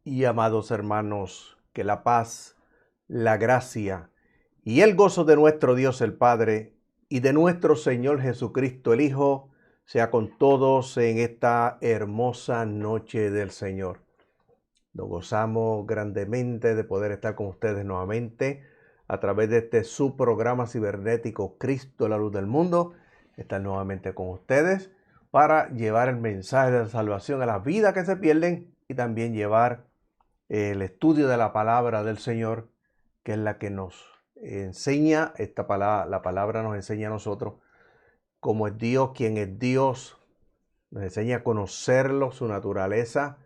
Y amados hermanos, que la paz, la gracia y el gozo de nuestro Dios el Padre y de nuestro Señor Jesucristo el Hijo sea con todos en esta hermosa noche del Señor. Nos gozamos grandemente de poder estar con ustedes nuevamente a través de este su programa cibernético Cristo, la luz del mundo. Estar nuevamente con ustedes para llevar el mensaje de la salvación a las vidas que se pierden y también llevar el estudio de la palabra del Señor, que es la que nos enseña, la palabra nos enseña a nosotros cómo es Dios, quién es Dios, nos enseña a conocerlo, su naturaleza,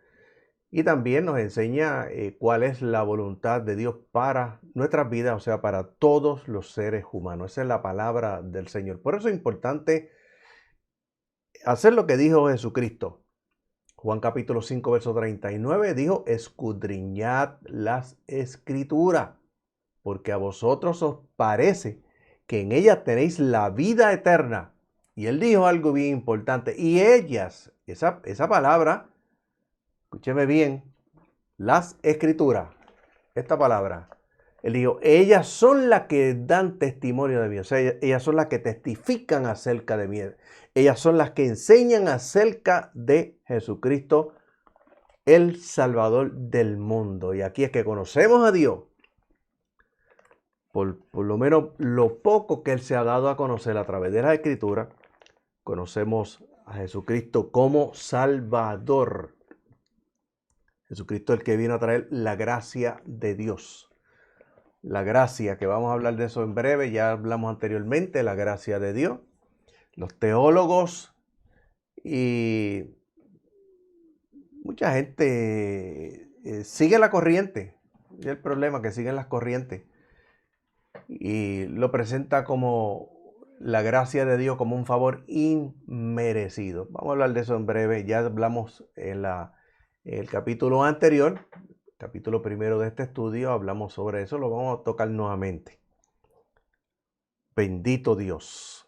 y también nos enseña cuál es la voluntad de Dios para nuestras vidas, o sea, para todos los seres humanos. Esa es la palabra del Señor. Por eso es importante hacer lo que dijo Jesucristo. Juan capítulo 5, verso 39 dijo, escudriñad las escrituras, porque a vosotros os parece que en ellas tenéis la vida eterna. Y él dijo algo bien importante, y ellas, esa palabra, escúcheme bien, las escrituras, esta palabra, él dijo, ellas son las que dan testimonio de mí, o sea, ellas son las que testifican acerca de mí, ellas son las que enseñan acerca de Jesucristo, el Salvador del mundo. Y aquí es que conocemos a Dios, por lo menos lo poco que Él se ha dado a conocer a través de la Escritura, conocemos a Jesucristo como Salvador. Jesucristo es el que vino a traer la gracia de Dios. La gracia, que vamos a hablar de eso en breve, ya hablamos anteriormente, la gracia de Dios. Los teólogos y mucha gente sigue la corriente. Es el problema, que siguen las corrientes. Y lo presenta como la gracia de Dios como un favor inmerecido. Vamos a hablar de eso en breve. Ya hablamos en el capítulo anterior, capítulo primero de este estudio, hablamos sobre eso. Lo vamos a tocar nuevamente. Bendito Dios.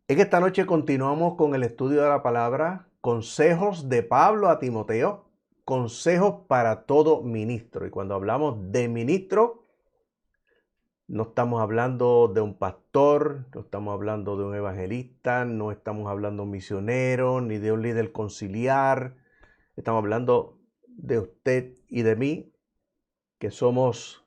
En esta noche continuamos con el estudio de la palabra, consejos de Pablo a Timoteo, consejos para todo ministro. Y cuando hablamos de ministro, no estamos hablando de un pastor, no estamos hablando de un evangelista, no estamos hablando de un misionero, ni de un líder conciliar. Estamos hablando de usted y de mí, que somos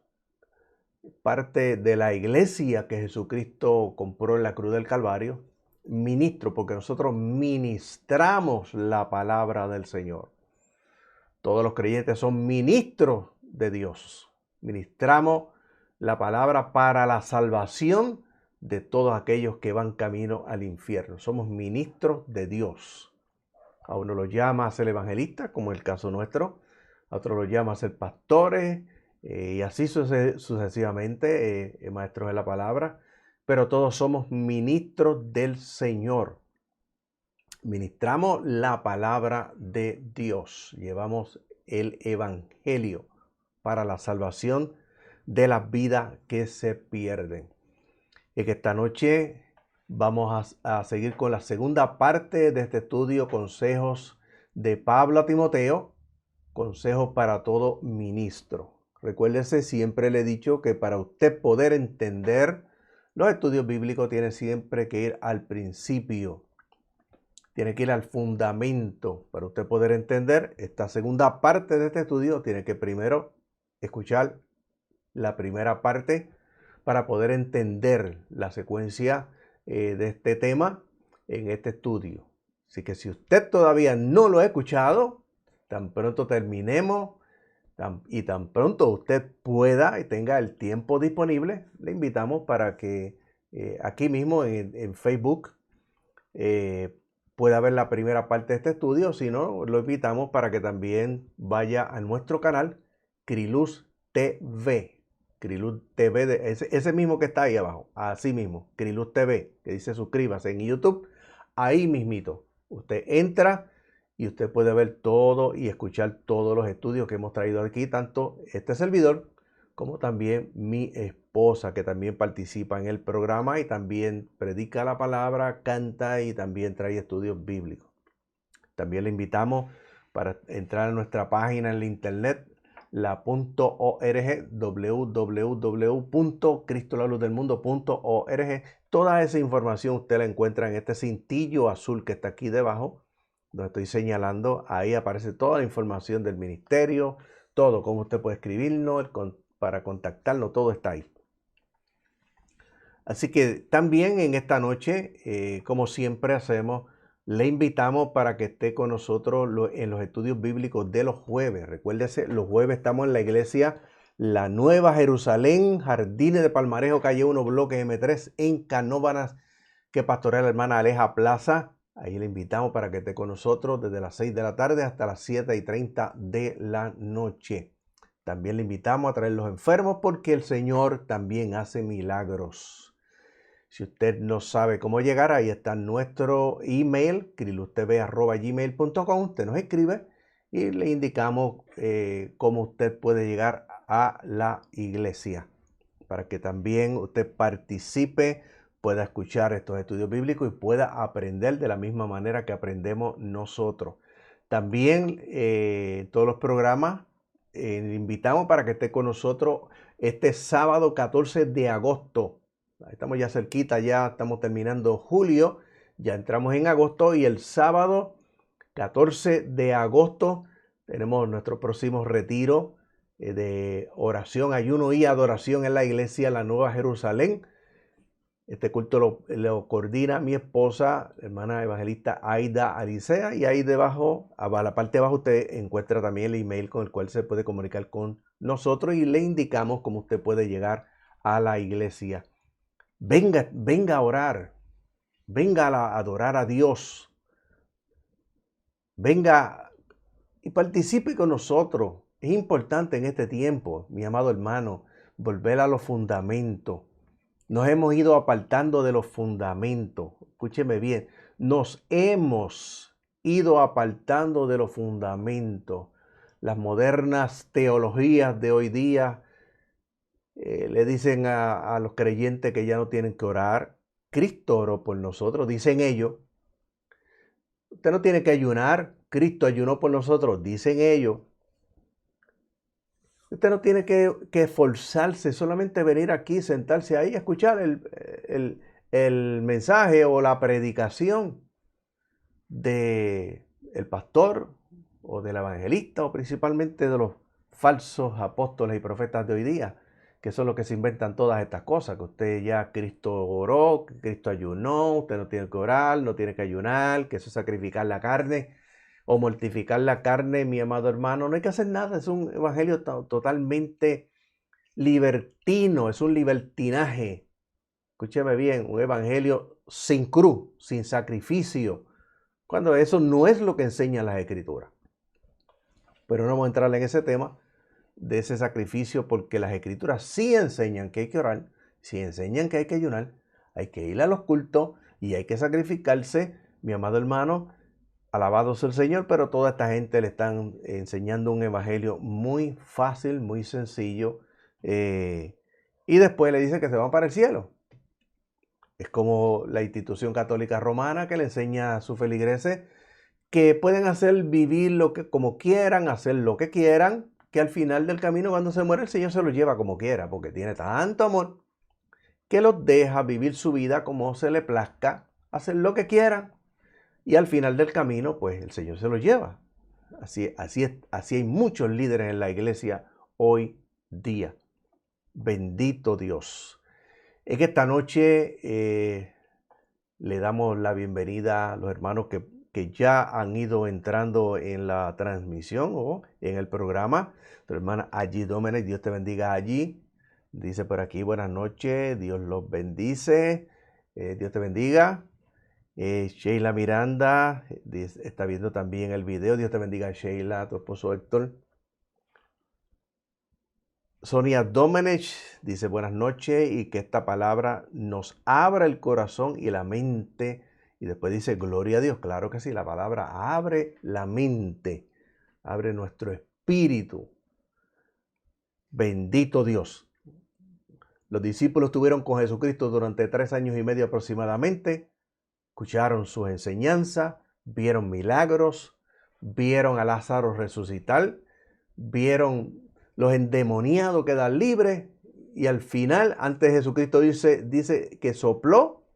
parte de la iglesia que Jesucristo compró en la cruz del Calvario. Ministro, porque nosotros ministramos la palabra del Señor. Todos los creyentes son ministros de Dios. Ministramos la palabra para la salvación de todos aquellos que van camino al infierno. Somos ministros de Dios. A uno lo llama a ser evangelista, como es el caso nuestro. A otro lo llama a ser pastores, y así sucesivamente, maestros de la palabra. Pero todos somos ministros del Señor. Ministramos la palabra de Dios. Llevamos el evangelio para la salvación de las vidas que se pierden. Y que esta noche vamos a seguir con la segunda parte de este estudio, consejos de Pablo a Timoteo, consejos para todo ministro. Recuérdese, siempre le he dicho que para usted poder entender los estudios bíblicos tiene siempre que ir al principio. Tiene que ir al fundamento. Para usted poder entender esta segunda parte de este estudio, tiene que primero escuchar la primera parte para poder entender la secuencia de este tema en este estudio. Así que si usted todavía no lo ha escuchado, tan pronto terminemos y tan pronto usted pueda y tenga el tiempo disponible, le invitamos para que aquí mismo en Facebook pueda ver la primera parte de este estudio. Si no, lo invitamos para que también vaya a nuestro canal Criluz TV. Criluz TV, ese mismo que está ahí abajo, así mismo, Criluz TV, que dice suscríbase en YouTube, ahí mismito. Usted entra y usted puede ver todo y escuchar todos los estudios que hemos traído aquí, tanto este servidor como también mi esposa, que también participa en el programa y también predica la palabra, canta y también trae estudios bíblicos. También le invitamos para entrar a nuestra página en la internet, la .org, www.cristolaluzdelmundo.org. Toda esa información usted la encuentra en este cintillo azul que está aquí debajo, donde estoy señalando. Ahí aparece toda la información del ministerio, todo, cómo usted puede escribirnos, para contactarnos, todo está ahí. Así que también en esta noche, como siempre hacemos, le invitamos para que esté con nosotros en los estudios bíblicos de los jueves. Recuérdese, los jueves estamos en la iglesia La Nueva Jerusalén, Jardines de Palmarejo, calle 1, bloque M3, en Canóvanas, que pastorea la hermana Aleja Plaza. Ahí le invitamos para que esté con nosotros desde las 6 de la tarde hasta las 7:30 de la noche. También le invitamos a traer los enfermos porque el Señor también hace milagros. Si usted no sabe cómo llegar, ahí está nuestro email, crilustv@gmail.com. Usted nos escribe y le indicamos cómo usted puede llegar a la iglesia, para que también usted participe, pueda escuchar estos estudios bíblicos y pueda aprender de la misma manera que aprendemos nosotros. También todos los programas le invitamos para que esté con nosotros este sábado 14 de agosto. Estamos ya cerquita, ya estamos terminando julio, ya entramos en agosto y el sábado 14 de agosto tenemos nuestro próximo retiro de oración, ayuno y adoración en la iglesia La Nueva Jerusalén. Este culto lo coordina mi esposa, hermana evangelista Aida Alicea, y ahí debajo, a la parte de abajo, usted encuentra también el email con el cual se puede comunicar con nosotros y le indicamos cómo usted puede llegar a la iglesia. Venga a orar, venga a adorar a Dios, venga y participe con nosotros. Es importante en este tiempo, mi amado hermano, volver a los fundamentos. Nos hemos ido apartando de los fundamentos. Escúcheme bien, nos hemos ido apartando de los fundamentos. Las modernas teologías de hoy día le dicen a los creyentes que ya no tienen que orar. Cristo oró por nosotros, dicen ellos. Usted no tiene que ayunar. Cristo ayunó por nosotros, dicen ellos. Usted no tiene que esforzarse, solamente venir aquí, sentarse ahí, escuchar el mensaje o la predicación del pastor o del evangelista o principalmente de los falsos apóstoles y profetas de hoy día, que son los que se inventan todas estas cosas, que usted ya Cristo oró, que Cristo ayunó, usted no tiene que orar, no tiene que ayunar, que eso es sacrificar la carne o mortificar la carne, mi amado hermano. No hay que hacer nada, es un evangelio totalmente libertino, es un libertinaje. Escúcheme bien, un evangelio sin cruz, sin sacrificio, cuando eso no es lo que enseñan las escrituras. Pero no vamos a entrar en ese tema de ese sacrificio, porque las escrituras sí enseñan que hay que orar, sí enseñan que hay que ayunar, hay que ir a los cultos y hay que sacrificarse, mi amado hermano. Alabado sea el Señor, pero toda esta gente le están enseñando un evangelio muy fácil, muy sencillo, y después le dice que se van para el cielo. Es como la institución católica romana que le enseña a sus feligreses que pueden vivir como quieran, hacer lo que quieran, que al final del camino, cuando se muere, el Señor se los lleva como quiera, porque tiene tanto amor que los deja vivir su vida como se le plazca, hacer lo que quieran, y al final del camino, pues el Señor se los lleva. Así hay muchos líderes en la iglesia hoy día. Bendito Dios. Es que esta noche le damos la bienvenida a los hermanos que ya han ido entrando en la transmisión o en el programa. Tu hermana allí Domenech, Dios te bendiga allí. Dice por aquí, buenas noches, Dios los bendice, Dios te bendiga. Sheila Miranda está viendo también el video, Dios te bendiga Sheila, tu esposo Héctor. Sonia Domenech dice buenas noches y que esta palabra nos abra el corazón y la mente. Y después dice gloria a Dios. Claro que sí, la palabra abre la mente, abre nuestro espíritu. Bendito Dios. Los discípulos estuvieron con Jesucristo durante 3 años y medio aproximadamente. Escucharon sus enseñanzas, vieron milagros, vieron a Lázaro resucitar, vieron los endemoniados quedar libres, y al final, antes Jesucristo dice que sopló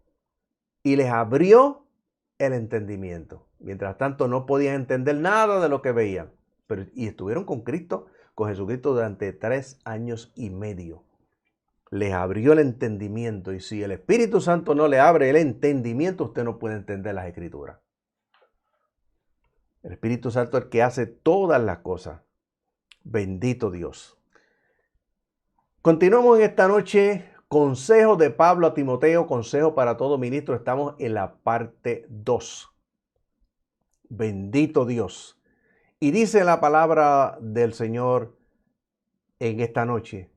y les abrió el entendimiento. Mientras tanto, no podían entender nada de lo que veían. Y estuvieron con Cristo, con Jesucristo, durante 3 años y medio. Les abrió el entendimiento. Y si el Espíritu Santo no le abre el entendimiento, usted no puede entender las Escrituras. El Espíritu Santo es el que hace todas las cosas. Bendito Dios. Continuamos en esta noche. Consejo de Pablo a Timoteo, consejo para todo ministro. Estamos en la parte 2. Bendito Dios. Y dice la palabra del Señor en esta noche: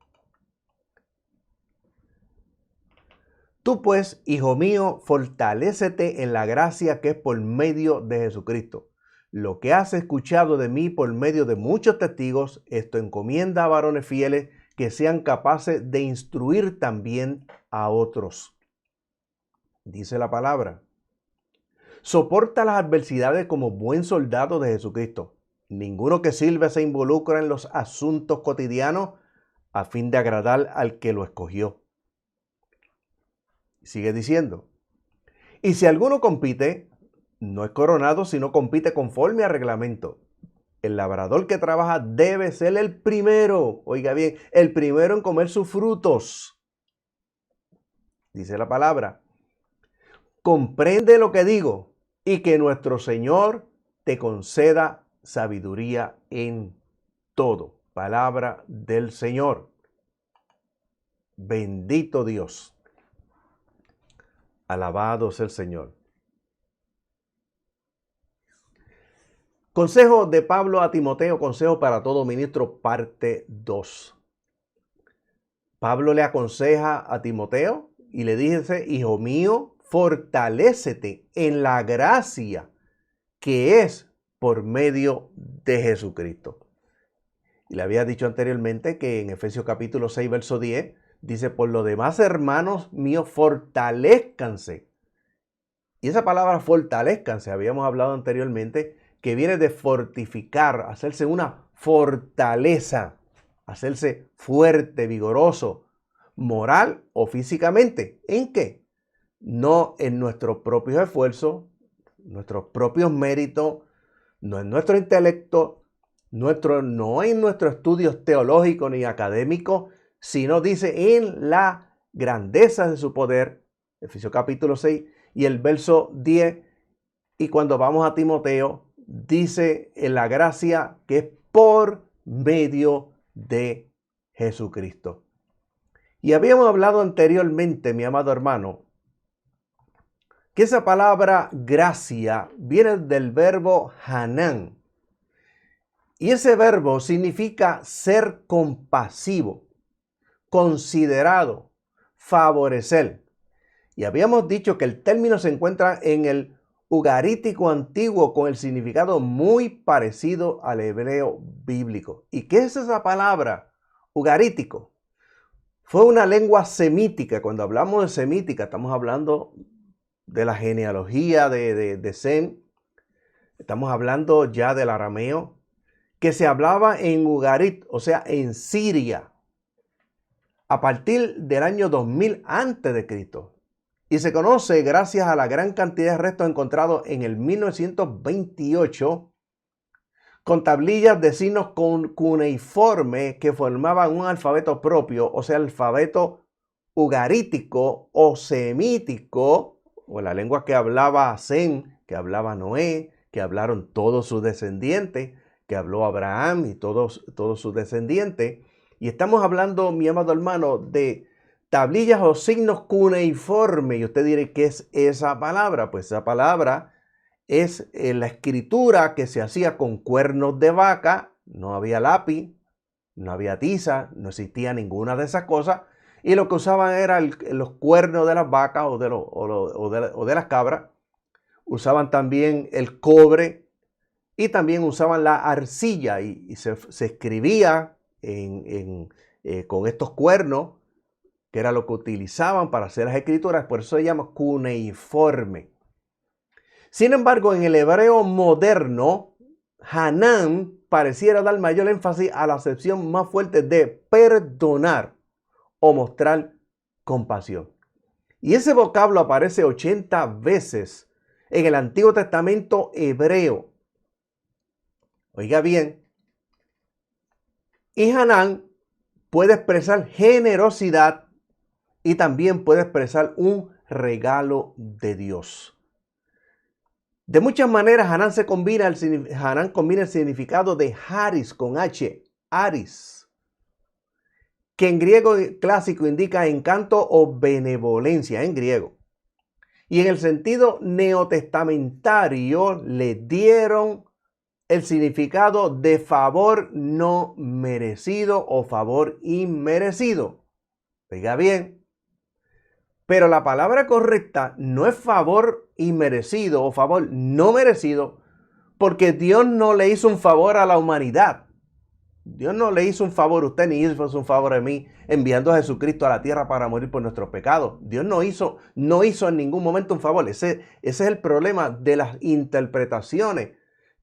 tú pues, hijo mío, fortalécete en la gracia que es por medio de Jesucristo. Lo que has escuchado de mí por medio de muchos testigos, esto encomienda a varones fieles que sean capaces de instruir también a otros. Dice la palabra: soporta las adversidades como buen soldado de Jesucristo. Ninguno que sirve se involucra en los asuntos cotidianos a fin de agradar al que lo escogió. Sigue diciendo: y si alguno compite, no es coronado, sino compite conforme al reglamento. El labrador que trabaja debe ser el primero, oiga bien, el primero en comer sus frutos. Dice la palabra: comprende lo que digo, y que nuestro Señor te conceda sabiduría en todo. Palabra del Señor. Bendito Dios. Alabado sea el Señor. Consejo de Pablo a Timoteo, consejo para todo ministro, parte 2. Pablo le aconseja a Timoteo y le dice: hijo mío, fortalécete en la gracia que es por medio de Jesucristo. Y le había dicho anteriormente que en Efesios capítulo 6, verso 10, dice: por lo demás, hermanos míos, fortalézcanse. Y esa palabra fortalézcanse, habíamos hablado anteriormente, que viene de fortificar, hacerse una fortaleza, hacerse fuerte, vigoroso, moral o físicamente. ¿En qué? No en nuestros propios esfuerzos, nuestros propios méritos, no en nuestro intelecto, no en nuestros estudios teológicos ni académicos, sino dice en la grandeza de su poder. Efesios capítulo 6 y el verso 10. Y cuando vamos a Timoteo, dice en la gracia que es por medio de Jesucristo. Y habíamos hablado anteriormente, mi amado hermano, que esa palabra gracia viene del verbo hanán. Y ese verbo significa ser compasivo, considerado, favorecer. Y habíamos dicho que el término se encuentra en el ugarítico antiguo con el significado muy parecido al hebreo bíblico. ¿Y qué es esa palabra? Ugarítico. Fue una lengua semítica. Cuando hablamos de semítica, estamos hablando de la genealogía de Sem. Estamos hablando ya del arameo, que se hablaba en Ugarit, o sea, en Siria, a partir del año 2000 antes de Cristo. Y se conoce gracias a la gran cantidad de restos encontrados en el 1928 con tablillas de signos cuneiformes que formaban un alfabeto propio, o sea, el alfabeto ugarítico o semítico, o la lengua que hablaba Sem, que hablaba Noé, que hablaron todos sus descendientes, que habló Abraham y todos sus descendientes. Y estamos hablando, mi amado hermano, de tablillas o signos cuneiformes. Y usted dirá, ¿qué es esa palabra? Pues esa palabra es la escritura que se hacía con cuernos de vaca. No había lápiz, no había tiza, no existía ninguna de esas cosas. Y lo que usaban eran los cuernos de las vacas o de las cabras. Usaban también el cobre y también usaban la arcilla. Y se escribía con estos cuernos, que era lo que utilizaban para hacer las escrituras. Por eso se llama cuneiforme. Sin embargo, en el hebreo moderno, Hanán pareciera dar mayor énfasis a la acepción más fuerte de perdonar o mostrar compasión. Y ese vocablo aparece 80 veces en el Antiguo Testamento hebreo. Oiga bien, y Hanán puede expresar generosidad y también puede expresar un regalo de Dios. De muchas maneras, Hanán combina el significado de Haris con H, Aris, que en griego clásico indica encanto o benevolencia en griego. Y en el sentido neotestamentario le dieron el significado de favor no merecido o favor inmerecido. Oiga bien, pero la palabra correcta no es favor inmerecido o favor no merecido, porque Dios no le hizo un favor a la humanidad. Dios no le hizo un favor a usted ni hizo un favor a mí enviando a Jesucristo a la tierra para morir por nuestros pecados. Dios no hizo en ningún momento un favor. Ese es el problema de las interpretaciones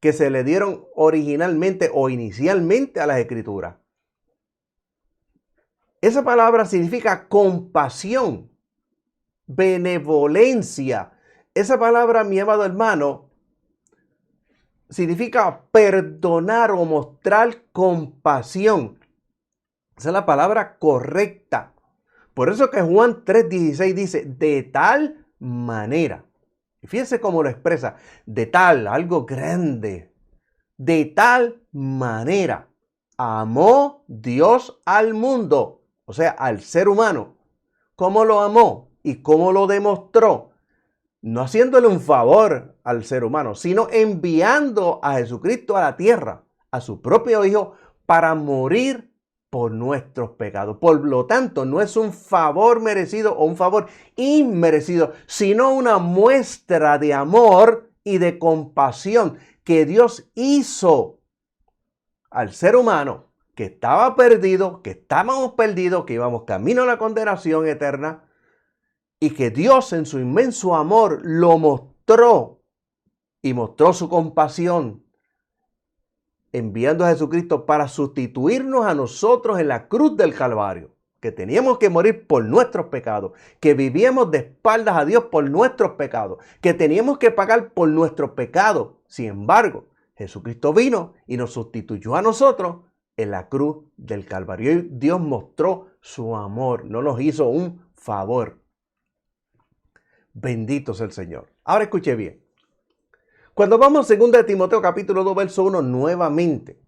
que se le dieron originalmente o inicialmente a las Escrituras. Esa palabra significa compasión, benevolencia. Esa palabra, mi amado hermano, significa perdonar o mostrar compasión. Esa es la palabra correcta. Por eso que Juan 3:16 dice, de tal manera. Y fíjense cómo lo expresa, de tal, algo grande. De tal manera amó Dios al mundo, o sea, al ser humano. ¿Cómo lo amó y cómo lo demostró? No haciéndole un favor al ser humano, sino enviando a Jesucristo a la tierra, a su propio Hijo, para morir por nuestros pecados. Por lo tanto, no es un favor merecido o un favor inmerecido, sino una muestra de amor y de compasión que Dios hizo al ser humano que estaba perdido, que estábamos perdidos, que íbamos camino a la condenación eterna, y que Dios en su inmenso amor lo mostró y mostró su compasión enviando a Jesucristo para sustituirnos a nosotros en la cruz del Calvario, que teníamos que morir por nuestros pecados, que vivíamos de espaldas a Dios por nuestros pecados, que teníamos que pagar por nuestros pecados. Sin embargo, Jesucristo vino y nos sustituyó a nosotros en la cruz del Calvario. Y Dios mostró su amor, no nos hizo un favor. Bendito sea el Señor. Ahora escuche bien. Cuando vamos a 2 Timoteo capítulo 2, verso 1, nuevamente,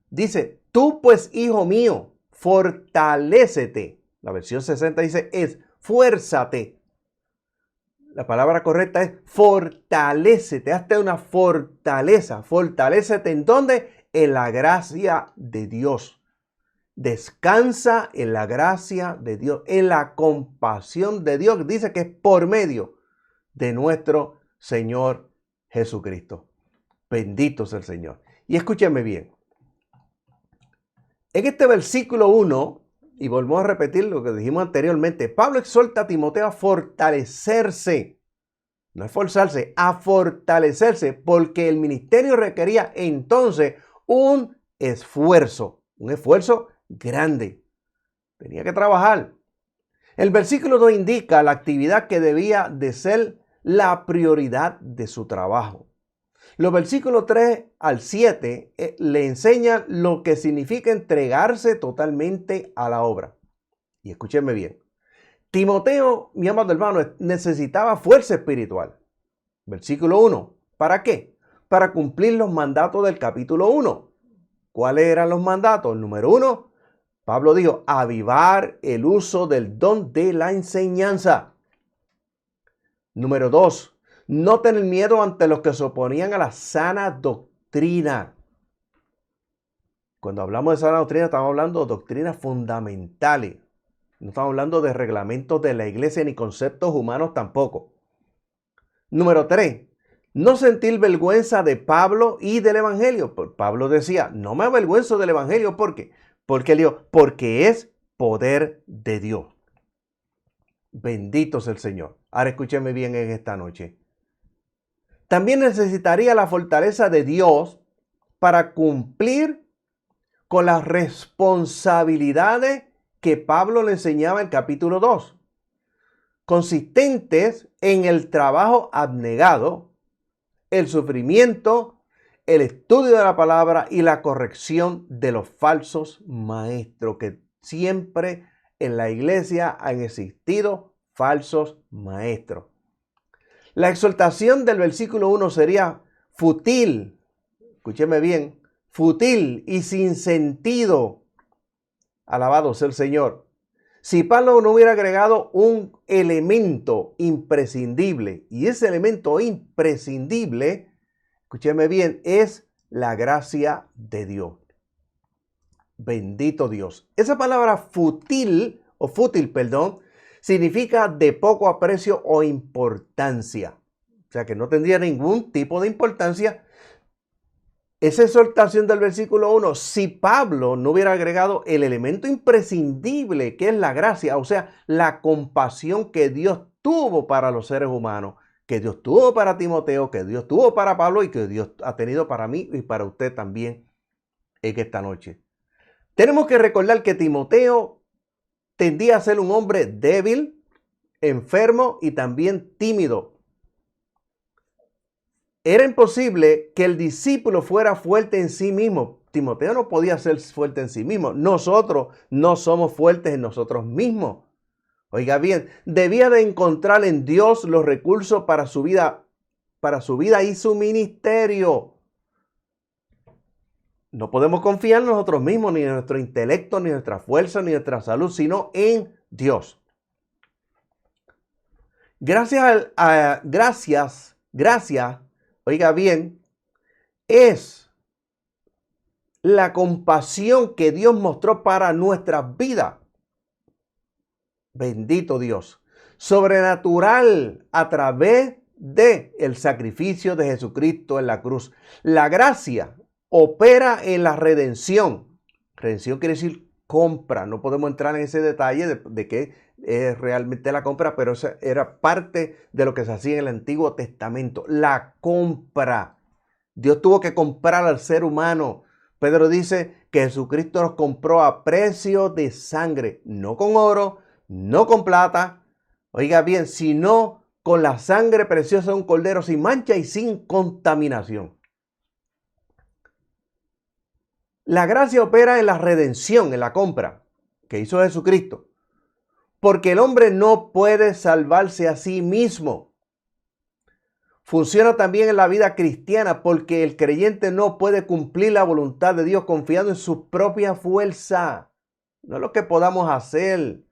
dice, tú pues, hijo mío, fortalécete. La versión 60 dice, esfuérzate. La palabra correcta es fortalécete. Hazte una fortaleza. Fortalécete ¿en dónde? En la gracia de Dios. Descansa en la gracia de Dios, en la compasión de Dios. Dice que es por medio de nuestro Señor Jesucristo. Bendito sea el Señor. Y escúcheme bien. En este versículo 1, y volvemos a repetir lo que dijimos anteriormente, Pablo exhorta a Timoteo a fortalecerse. No esforzarse, a fortalecerse, porque el ministerio requería entonces un esfuerzo grande. Tenía que trabajar. El versículo 2 indica la actividad que debía de ser la prioridad de su trabajo. Los versículos 3 al 7 le enseñan lo que significa entregarse totalmente a la obra. Y escúchenme bien. Timoteo, mi amado hermano, necesitaba fuerza espiritual. Versículo 1. ¿Para qué? Para cumplir los mandatos del capítulo 1. ¿Cuáles eran los mandatos? Número 1, Pablo dijo, avivar el uso del don de la enseñanza. Número 2, no tener miedo ante los que se oponían a la sana doctrina. Cuando hablamos de sana doctrina, estamos hablando de doctrinas fundamentales. No estamos hablando de reglamentos de la iglesia ni conceptos humanos tampoco. Número 3, no sentir vergüenza de Pablo y del evangelio. Pablo decía, no me avergüenzo del evangelio. ¿Por qué? Porque él dijo, porque es poder de Dios. Bendito sea el Señor. Ahora escúcheme bien en esta noche. También necesitaría la fortaleza de Dios para cumplir con las responsabilidades que Pablo le enseñaba en capítulo 2, consistentes en el trabajo abnegado, el sufrimiento, el estudio de la palabra y la corrección de los falsos maestros, que siempre en la iglesia han existido falsos maestros. La exhortación del versículo 1 sería fútil, escúcheme bien, fútil y sin sentido. Alabado sea el Señor. Si Pablo no hubiera agregado un elemento imprescindible, y ese elemento imprescindible, escúcheme bien, es la gracia de Dios. Bendito Dios. Esa palabra fútil, significa de poco aprecio o importancia. O sea que no tendría ningún tipo de importancia. Esa exhortación del versículo 1, si Pablo no hubiera agregado el elemento imprescindible que es la gracia, o sea, la compasión que Dios tuvo para los seres humanos, que Dios tuvo para Timoteo, que Dios tuvo para Pablo y que Dios ha tenido para mí y para usted también en esta noche. Tenemos que recordar que Timoteo tendía a ser un hombre débil, enfermo y también tímido. Era imposible que el discípulo fuera fuerte en sí mismo. Timoteo no podía ser fuerte en sí mismo. Nosotros no somos fuertes en nosotros mismos. Oiga bien, debía de encontrar en Dios los recursos para su vida y su ministerio. No podemos confiar en nosotros mismos, ni en nuestro intelecto, ni en nuestra fuerza, ni en nuestra salud, sino en Dios. Gracias, oiga bien, es la compasión que Dios mostró para nuestras vidas. Bendito Dios. Sobrenatural a través del sacrificio de Jesucristo en la cruz. La gracia opera en la redención. Redención quiere decir compra. No podemos entrar en ese detalle de qué es realmente la compra, pero esa era parte de lo que se hacía en el Antiguo Testamento. La compra. Dios tuvo que comprar al ser humano. Pedro dice que Jesucristo nos compró a precio de sangre, no con oro, no con plata, oiga bien, sino con la sangre preciosa de un cordero sin mancha y sin contaminación. La gracia opera en la redención, en la compra que hizo Jesucristo, porque el hombre no puede salvarse a sí mismo. Funciona también en la vida cristiana porque el creyente no puede cumplir la voluntad de Dios confiando en su propia fuerza. No es lo que podamos hacer.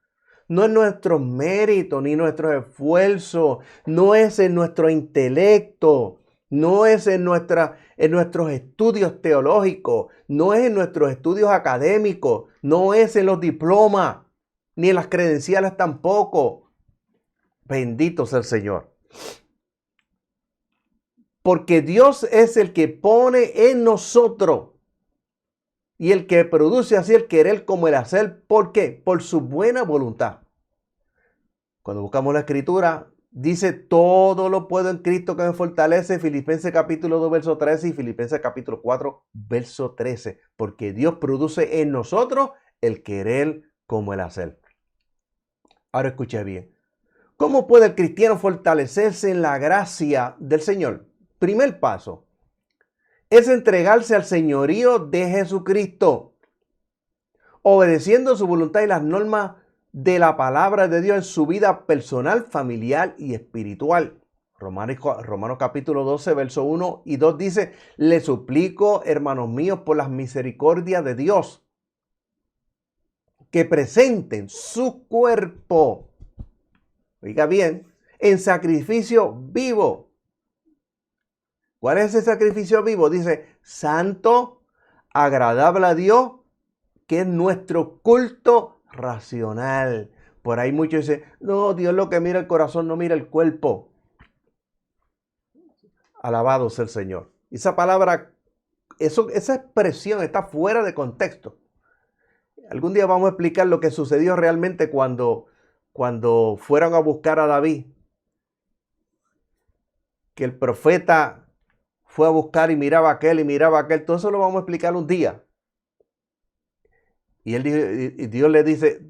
No es nuestro mérito ni nuestro esfuerzo. No es en nuestro intelecto. No es en nuestros estudios teológicos. No es en nuestros estudios académicos. No es en los diplomas. Ni en las credenciales tampoco. Bendito sea el Señor. Porque Dios es el que pone en nosotros y el que produce así el querer como el hacer. ¿Por qué? Por su buena voluntad. Cuando buscamos la escritura, dice todo lo puedo en Cristo que me fortalece. Filipenses capítulo 2, verso 13 y Filipenses capítulo 4, verso 13. Porque Dios produce en nosotros el querer como el hacer. Ahora escuche bien. ¿Cómo puede el cristiano fortalecerse en la gracia del Señor? Primer paso es entregarse al señorío de Jesucristo, obedeciendo su voluntad y las normas de la palabra de Dios en su vida personal, familiar y espiritual. Romanos capítulo 12, verso 1 y 2 dice, les suplico, hermanos míos, por las misericordias de Dios, que presenten su cuerpo, oiga bien, en sacrificio vivo. ¿Cuál es ese sacrificio vivo? Dice, santo, agradable a Dios, que es nuestro culto racional. Por ahí muchos dicen, no, Dios lo que mira el corazón, no mira el cuerpo. Alabado sea el Señor. Esa palabra, esa expresión está fuera de contexto. Algún día vamos a explicar lo que sucedió realmente cuando fueron a buscar a David. Que el profeta fue a buscar y miraba aquel y miraba aquel. Todo eso lo vamos a explicar un día. Y Dios le dice,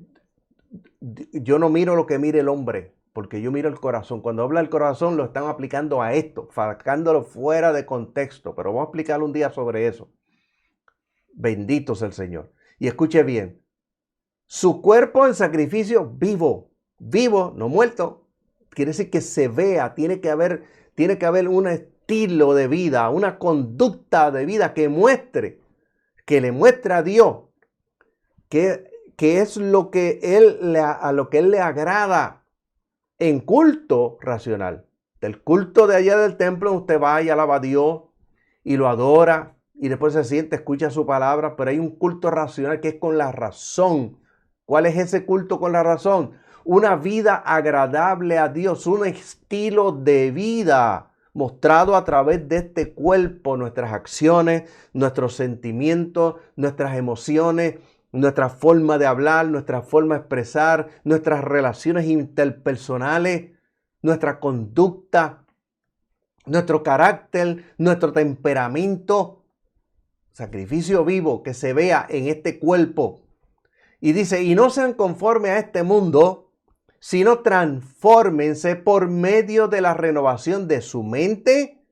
yo no miro lo que mire el hombre, porque yo miro el corazón. Cuando habla el corazón lo están aplicando a esto, sacándolo fuera de contexto. Pero vamos a explicar un día sobre eso. Bendito sea el Señor. Y escuche bien. Su cuerpo en sacrificio vivo, no muerto. Quiere decir que se vea, tiene que haber un estilo de vida, una conducta de vida que le muestre a Dios que es lo que a lo que Él le agrada en culto racional. Del culto de allá del templo usted va y alaba a Dios y lo adora y después se siente, escucha su palabra, pero hay un culto racional que es con la razón. ¿Cuál es ese culto con la razón? Una vida agradable a Dios, un estilo de vida mostrado a través de este cuerpo, nuestras acciones, nuestros sentimientos, nuestras emociones, nuestra forma de hablar, nuestra forma de expresar, nuestras relaciones interpersonales, nuestra conducta, nuestro carácter, nuestro temperamento. Sacrificio vivo que se vea en este cuerpo. Y dice, y no sean conformes a este mundo, sino transfórmense por medio de la renovación de su mente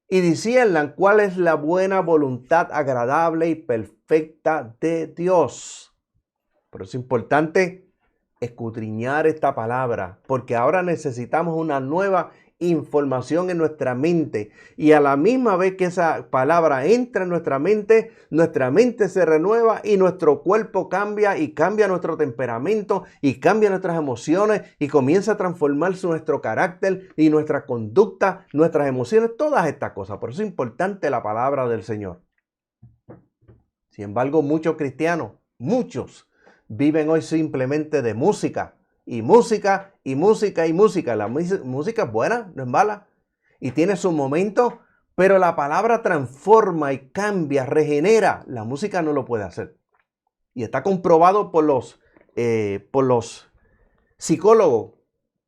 y disciernan cuál es la buena voluntad agradable y perfecta de Dios. Pero es importante escudriñar esta palabra, porque ahora necesitamos una nueva información en nuestra mente, y a la misma vez que esa palabra entra en nuestra mente se renueva y nuestro cuerpo cambia y cambia nuestro temperamento y cambia nuestras emociones y comienza a transformarse nuestro carácter y nuestra conducta, nuestras emociones, todas estas cosas. Por eso es importante la palabra del Señor. Sin embargo, muchos cristianos, viven hoy simplemente de música. Y música, y música, y música. La música es buena, no es mala. Y tiene su momento, pero la palabra transforma y cambia, regenera. La música no lo puede hacer. Y está comprobado por los psicólogos,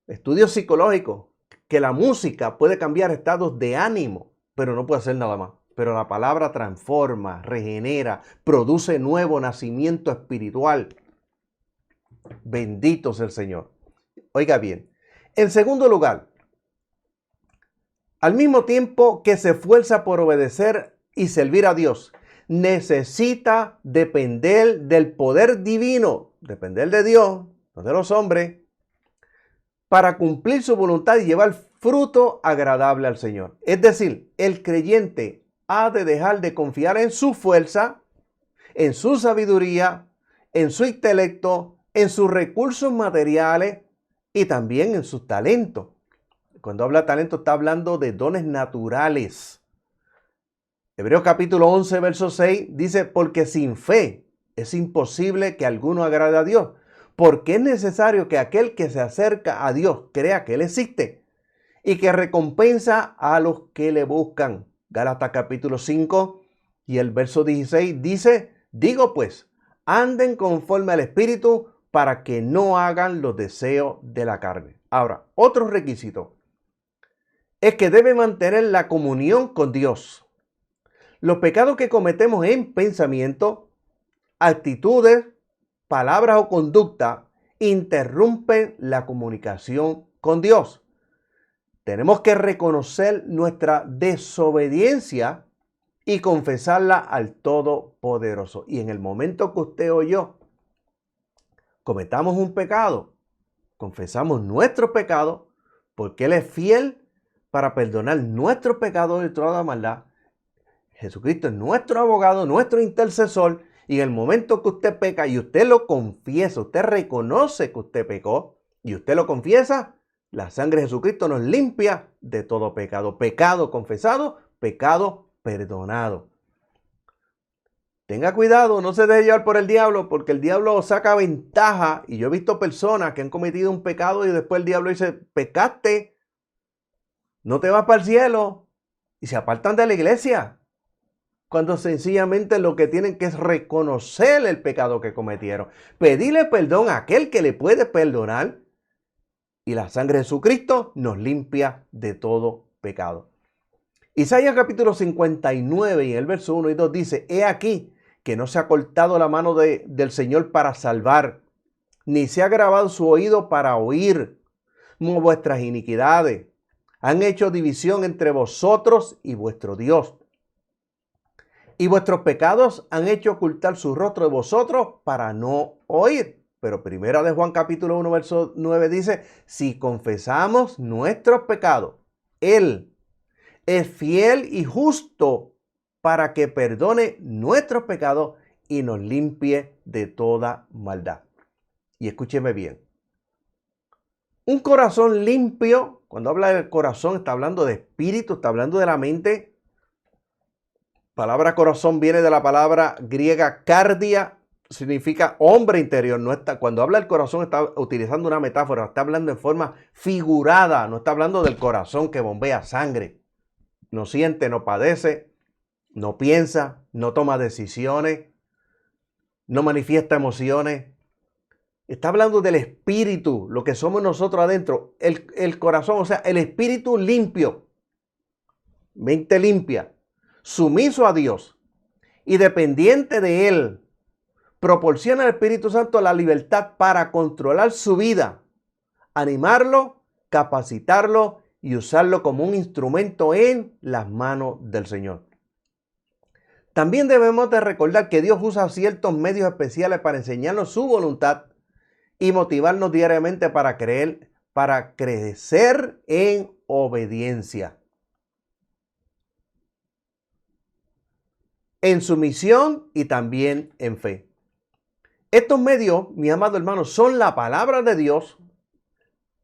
estudios psicológicos, que la música puede cambiar estados de ánimo, pero no puede hacer nada más. Pero la palabra transforma, regenera, produce nuevo nacimiento espiritual. Bendito sea el Señor. Oiga bien. En segundo lugar, al mismo tiempo que se esfuerza por obedecer y servir a Dios, necesita depender del poder divino, depender de Dios, no de los hombres, para cumplir su voluntad y llevar fruto agradable al Señor. Es decir, el creyente ha de dejar de confiar en su fuerza, en su sabiduría, en su intelecto, en sus recursos materiales y también en sus talentos. Cuando habla de talento está hablando de dones naturales. Hebreos capítulo 11, verso 6 dice, porque sin fe es imposible que alguno agrade a Dios, porque es necesario que aquel que se acerca a Dios crea que Él existe y que recompensa a los que le buscan. Gálatas capítulo 5 y el verso 16 dice, digo pues, anden conforme al Espíritu para que no hagan los deseos de la carne. Ahora, otro requisito es que debe mantener la comunión con Dios. Los pecados que cometemos en pensamiento, actitudes, palabras o conducta interrumpen la comunicación con Dios. Tenemos que reconocer nuestra desobediencia y confesarla al Todopoderoso. Y en el momento que usted o yo cometamos un pecado, confesamos nuestro pecado, porque Él es fiel para perdonar nuestros pecados y toda maldad. Jesucristo es nuestro abogado, nuestro intercesor, y en el momento que usted peca y usted lo confiesa, usted reconoce que usted pecó y usted lo confiesa, la sangre de Jesucristo nos limpia de todo pecado. Pecado confesado, pecado perdonado. Tenga cuidado, no se deje llevar por el diablo, porque el diablo saca ventaja. Y yo he visto personas que han cometido un pecado y después el diablo dice, pecaste, no te vas para el cielo. Y se apartan de la iglesia. Cuando sencillamente lo que tienen que es reconocer el pecado que cometieron. Pedirle perdón a aquel que le puede perdonar. Y la sangre de Jesucristo nos limpia de todo pecado. Isaías capítulo 59 y en el verso 1 y 2 dice: He aquí que no se ha cortado la mano del Señor para salvar, ni se ha grabado su oído para oír. Vuestras iniquidades han hecho división entre vosotros y vuestro Dios. Y vuestros pecados han hecho ocultar su rostro de vosotros para no oír. Pero primera de Juan capítulo 1 verso 9 dice: si confesamos nuestros pecados, Él es fiel y justo para que perdone nuestros pecados y nos limpie de toda maldad. Y escúcheme bien. Un corazón limpio, cuando habla del corazón, está hablando de espíritu, está hablando de la mente. Palabra corazón viene de la palabra griega cardia, significa hombre interior. No está, cuando habla del corazón está utilizando una metáfora, está hablando en forma figurada, no está hablando del corazón que bombea sangre. No siente, no padece, no piensa, no toma decisiones, no manifiesta emociones. Está hablando del espíritu, lo que somos nosotros adentro, el corazón, o sea, el espíritu limpio, mente limpia, sumiso a Dios y dependiente de Él. Proporciona al Espíritu Santo la libertad para controlar su vida, animarlo, capacitarlo y usarlo como un instrumento en las manos del Señor. También debemos de recordar que Dios usa ciertos medios especiales para enseñarnos su voluntad y motivarnos diariamente para crecer en obediencia, en sumisión y también en fe. Estos medios, mi amado hermano, son la palabra de Dios,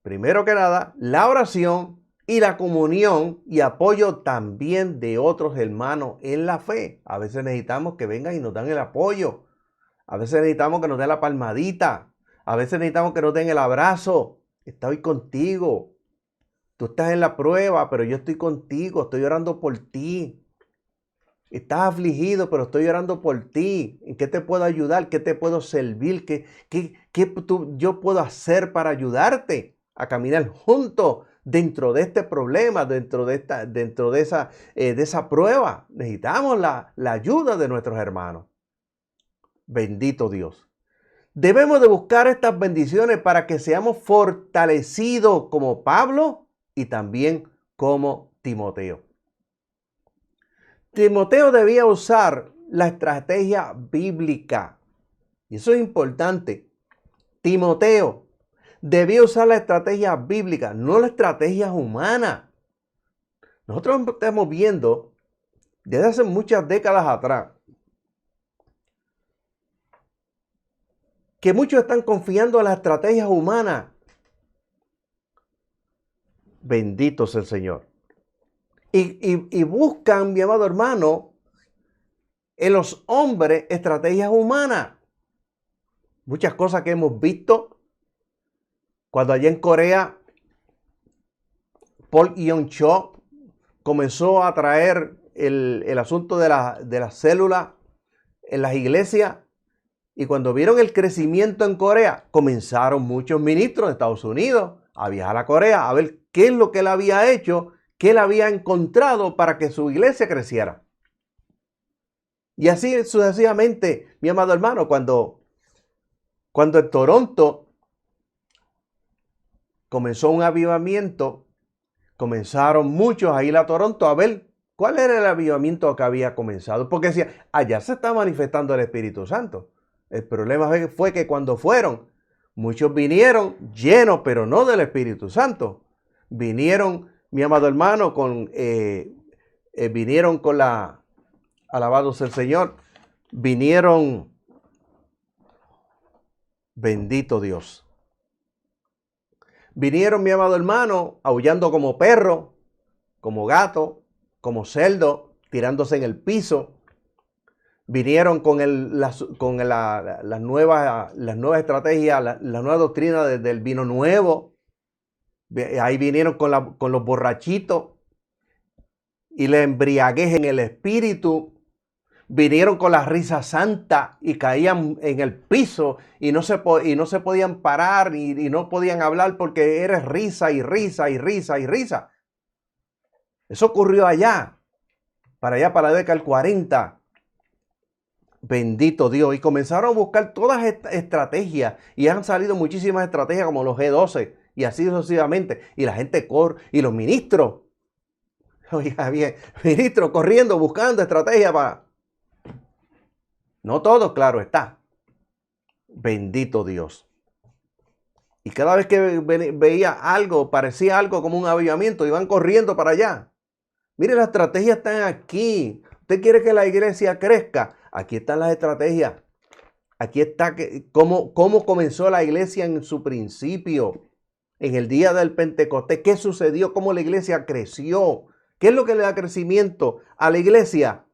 primero que nada, la oración y la comunión y apoyo también de otros hermanos en la fe. A veces necesitamos que vengan y nos dan el apoyo. A veces necesitamos que nos den la palmadita. A veces necesitamos que nos den el abrazo. Estoy contigo. Tú estás en la prueba, pero yo estoy contigo. Estoy orando por ti. Estás afligido, pero estoy orando por ti. ¿En qué te puedo ayudar? ¿Qué te puedo servir? ¿Qué yo puedo hacer para ayudarte a caminar juntos dentro de este problema, dentro de esa prueba? Necesitamos la ayuda de nuestros hermanos. Bendito Dios. Debemos de buscar estas bendiciones para que seamos fortalecidos como Pablo y también como Timoteo. Timoteo debía usar la estrategia bíblica. Y eso es importante. Timoteo debía usar la estrategia bíblica, no la estrategia humana. Nosotros estamos viendo desde hace muchas décadas atrás que muchos están confiando en las estrategias humanas. Bendito sea el Señor. Y buscan, mi amado hermano, en los hombres estrategias humanas. Muchas cosas que hemos visto cuando allá en Corea Paul Yong-cho comenzó a traer el asunto de las células en las iglesias. Y cuando vieron el crecimiento en Corea, comenzaron muchos ministros de Estados Unidos a viajar a Corea a ver qué es lo que él había hecho, qué él había encontrado para que su iglesia creciera. Y así sucesivamente, mi amado hermano, cuando en Toronto comenzó un avivamiento, comenzaron muchos a ir a Toronto a ver cuál era el avivamiento que había comenzado. Porque decía, allá se está manifestando el Espíritu Santo. El problema fue que cuando fueron, muchos vinieron llenos, pero no del Espíritu Santo. Vinieron, mi amado hermano, vinieron con la, alabado sea el Señor, vinieron, bendito Dios. Vinieron, mi amado hermano, aullando como perro, como gato, como cerdo, tirándose en el piso. Vinieron con las nuevas estrategias, la nueva doctrina del vino nuevo. Ahí vinieron con los borrachitos y la embriaguez en el espíritu. Vinieron con la risa santa y caían en el piso y no se podían parar y no podían hablar porque era risa y risa y risa y risa. Eso ocurrió allá. para allá, para la década del 40. Bendito Dios. Y comenzaron a buscar todas estas estrategias. Y han salido muchísimas estrategias como los G12 y así sucesivamente. Y la gente corre, y los ministros. Oiga bien, ministros corriendo, buscando estrategias para... No todo, claro está. Bendito Dios. Y cada vez que veía algo, parecía algo como un avivamiento, iban corriendo para allá. Mire, las estrategias están aquí. ¿Usted quiere que la iglesia crezca? Aquí están las estrategias. Aquí está cómo comenzó la iglesia en su principio, en el día del Pentecostés. ¿Qué sucedió? ¿Cómo la iglesia creció? ¿Qué es lo que le da crecimiento a la iglesia?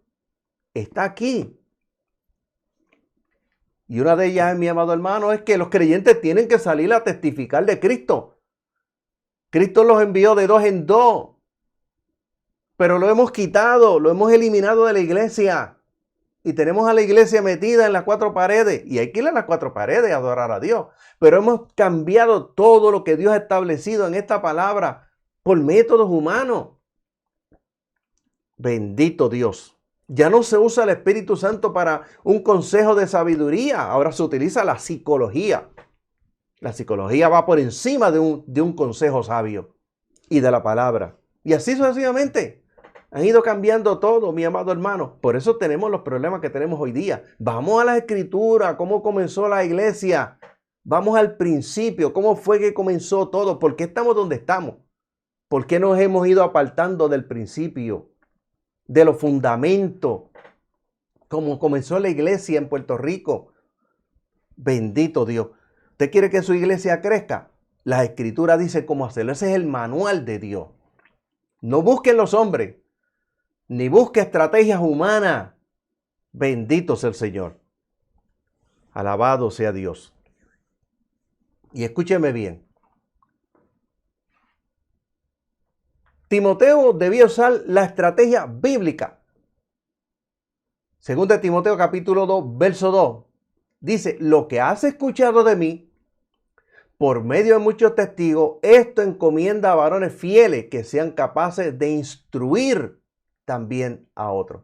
Está aquí. Y una de ellas, mi amado hermano, es que los creyentes tienen que salir a testificar de Cristo. Cristo los envió de 2 en 2. Pero lo hemos quitado, lo hemos eliminado de la iglesia. Y tenemos a la iglesia metida en las 4 paredes. Y hay que ir a las 4 paredes a adorar a Dios. Pero hemos cambiado todo lo que Dios ha establecido en esta palabra por métodos humanos. Bendito Dios. Ya no se usa el Espíritu Santo para un consejo de sabiduría. Ahora se utiliza la psicología. La psicología va por encima de un consejo sabio y de la palabra. Y así sucesivamente. Han ido cambiando todo, mi amado hermano. Por eso tenemos los problemas que tenemos hoy día. Vamos a la Escritura, cómo comenzó la iglesia. Vamos al principio, cómo fue que comenzó todo. ¿Por qué estamos donde estamos? ¿Por qué nos hemos ido apartando del principio? De los fundamentos, como comenzó la iglesia en Puerto Rico. Bendito Dios. ¿Usted quiere que su iglesia crezca? La Escritura dice cómo hacerlo. Ese es el manual de Dios. No busquen los hombres, ni busque estrategias humanas. Bendito sea el Señor. Alabado sea Dios. Y escúcheme bien. Timoteo debía usar la estrategia bíblica. Según de Timoteo capítulo 2, verso 2. Dice, lo que has escuchado de mí, por medio de muchos testigos, esto encomienda a varones fieles que sean capaces de instruir también a otros.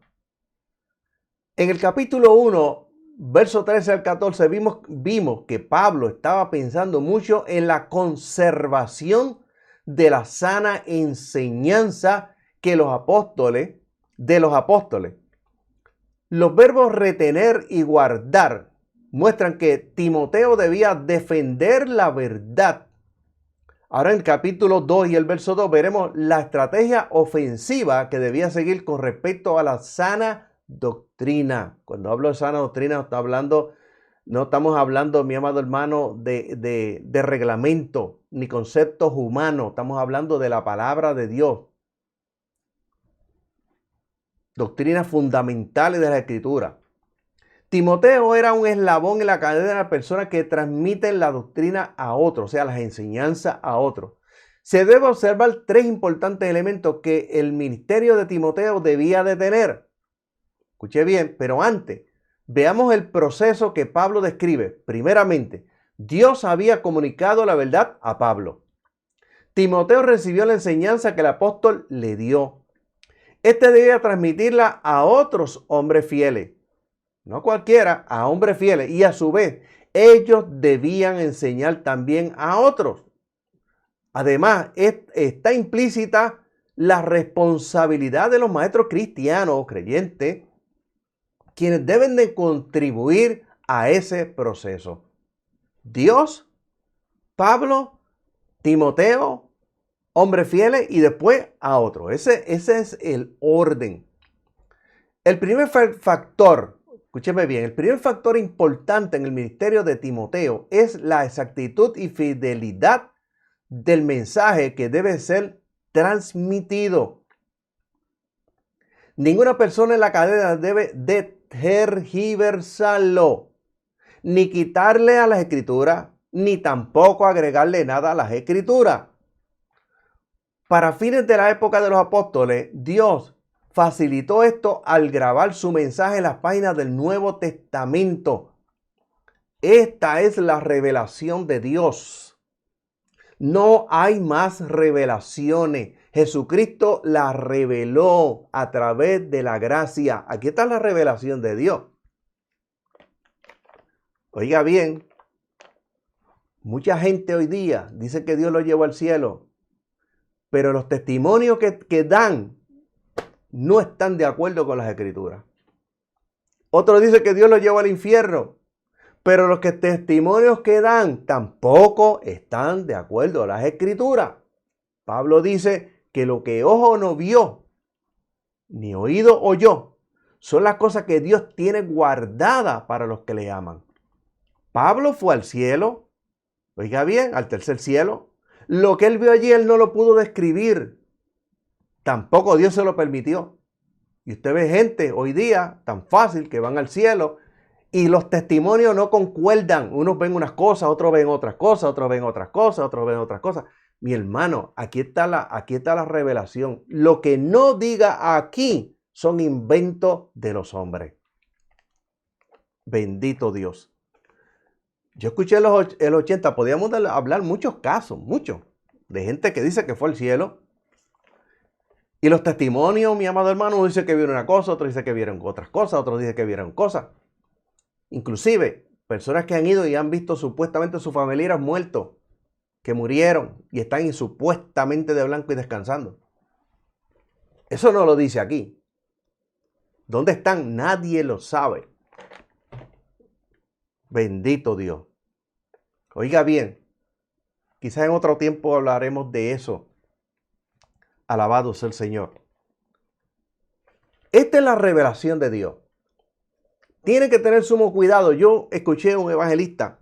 En el capítulo 1, verso 13 al 14, vimos que Pablo estaba pensando mucho en la conservación de la sana enseñanza de los apóstoles. Los verbos retener y guardar muestran que Timoteo debía defender la verdad. Ahora en el capítulo 2 y el verso 2 veremos la estrategia ofensiva que debía seguir con respecto a la sana doctrina. Cuando hablo de sana doctrina no estamos hablando, mi amado hermano, de reglamento ni conceptos humanos. Estamos hablando de la palabra de Dios. Doctrinas fundamentales de la Escritura. Timoteo era un eslabón en la cadena de las personas que transmiten la doctrina a otros, o sea, las enseñanzas a otros. Se debe observar 3 importantes elementos que el ministerio de Timoteo debía de tener. Escuche bien, pero antes, veamos el proceso que Pablo describe. Primeramente, Dios había comunicado la verdad a Pablo. Timoteo recibió la enseñanza que el apóstol le dio. Este debía transmitirla a otros hombres fieles. No cualquiera, a hombres fieles. Y a su vez, ellos debían enseñar también a otros. Además, está implícita la responsabilidad de los maestros cristianos o creyentes, quienes deben de contribuir a ese proceso. Dios, Pablo, Timoteo, hombres fieles y después a otros. Ese es el orden. El primer factor, escúcheme bien, el primer factor importante en el ministerio de Timoteo es la exactitud y fidelidad del mensaje que debe ser transmitido. Ninguna persona en la cadena debe de tergiversarlo, ni quitarle a las escrituras, ni tampoco agregarle nada a las escrituras. Para fines de la época de los apóstoles, Dios facilitó esto al grabar su mensaje en las páginas del Nuevo Testamento. Esta es la revelación de Dios. No hay más revelaciones. Jesucristo la reveló a través de la gracia. Aquí está la revelación de Dios. Oiga bien, mucha gente hoy día dice que Dios lo llevó al cielo, pero los testimonios que dan no están de acuerdo con las Escrituras. Otros dicen que Dios lo llevó al infierno, pero los testimonios que dan tampoco están de acuerdo a las Escrituras. Pablo dice que lo que ojo no vio, ni oído oyó, son las cosas que Dios tiene guardadas para los que le aman. Pablo fue al cielo, oiga bien, al tercer cielo. Lo que él vio allí, él no lo pudo describir. Tampoco Dios se lo permitió. Y usted ve gente hoy día tan fácil que van al cielo y los testimonios no concuerdan. Unos ven unas cosas, otros ven otras cosas, otros ven otras cosas, otros ven otras cosas. Mi hermano, aquí está la revelación. Lo que no diga aquí son inventos de los hombres. Bendito Dios. Yo escuché en el 80, podíamos hablar muchos casos, muchos, de gente que dice que fue al cielo. Y los testimonios, mi amado hermano, uno dice que vieron una cosa, otro dice que vieron otras cosas, otro dice que vieron cosas. Inclusive, personas que han ido y han visto supuestamente sus familiares muertos, que murieron y están supuestamente de blanco y descansando. Eso no lo dice aquí. ¿Dónde están? Nadie lo sabe. Bendito Dios. Oiga bien, quizás en otro tiempo hablaremos de eso. Alabado sea el Señor. Esta es la revelación de Dios. Tiene que tener sumo cuidado. Yo escuché a un evangelista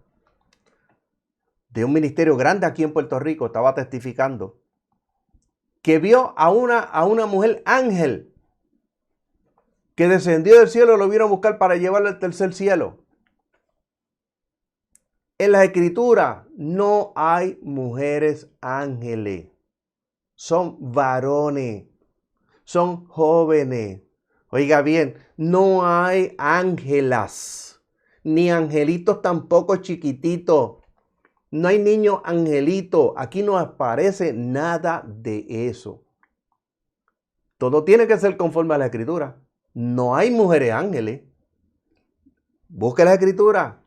de un ministerio grande aquí en Puerto Rico, estaba testificando, que vio a una mujer ángel que descendió del cielo, lo vieron buscar para llevarlo al tercer cielo. En las Escrituras no hay mujeres ángeles. Son varones. Son jóvenes. Oiga bien, no hay ángelas. Ni angelitos tampoco chiquititos. No hay niños angelitos. Aquí no aparece nada de eso. Todo tiene que ser conforme a la Escritura. No hay mujeres ángeles. Busque la Escritura.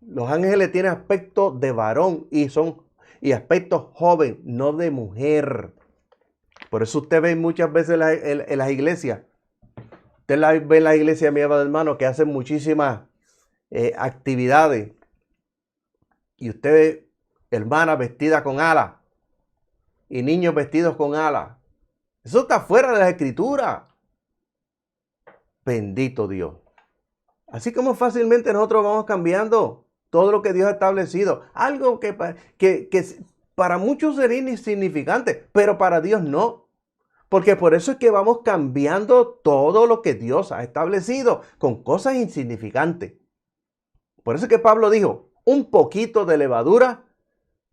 Los ángeles tienen aspecto de varón y aspecto joven, no de mujer. Por eso usted ve muchas veces en las iglesias. Usted ve en las iglesias, mi amado hermano, que hacen muchísimas actividades. Y usted ve hermanas vestidas con alas y niños vestidos con alas. Eso está fuera de la Escritura. Bendito Dios. Así como fácilmente nosotros vamos cambiando todo lo que Dios ha establecido. Algo que para muchos sería insignificante, pero para Dios no. Porque por eso es que vamos cambiando todo lo que Dios ha establecido con cosas insignificantes. Por eso es que Pablo dijo, un poquito de levadura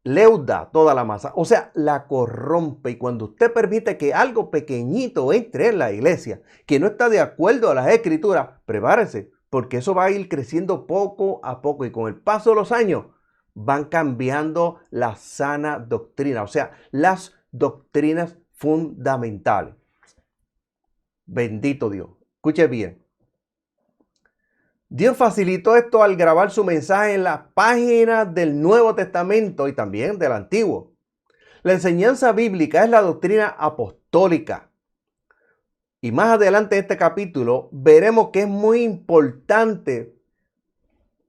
leuda toda la masa. O sea, la corrompe. Y cuando usted permite que algo pequeñito entre en la iglesia, que no está de acuerdo a las Escrituras, prepárese, porque eso va a ir creciendo poco a poco. Y con el paso de los años van cambiando la sana doctrina. O sea, las doctrinas fundamentales. Bendito Dios. Escuche bien. Dios facilitó esto al grabar su mensaje en las páginas del Nuevo Testamento y también del Antiguo. La enseñanza bíblica es la doctrina apostólica. Y más adelante en este capítulo veremos que es muy importante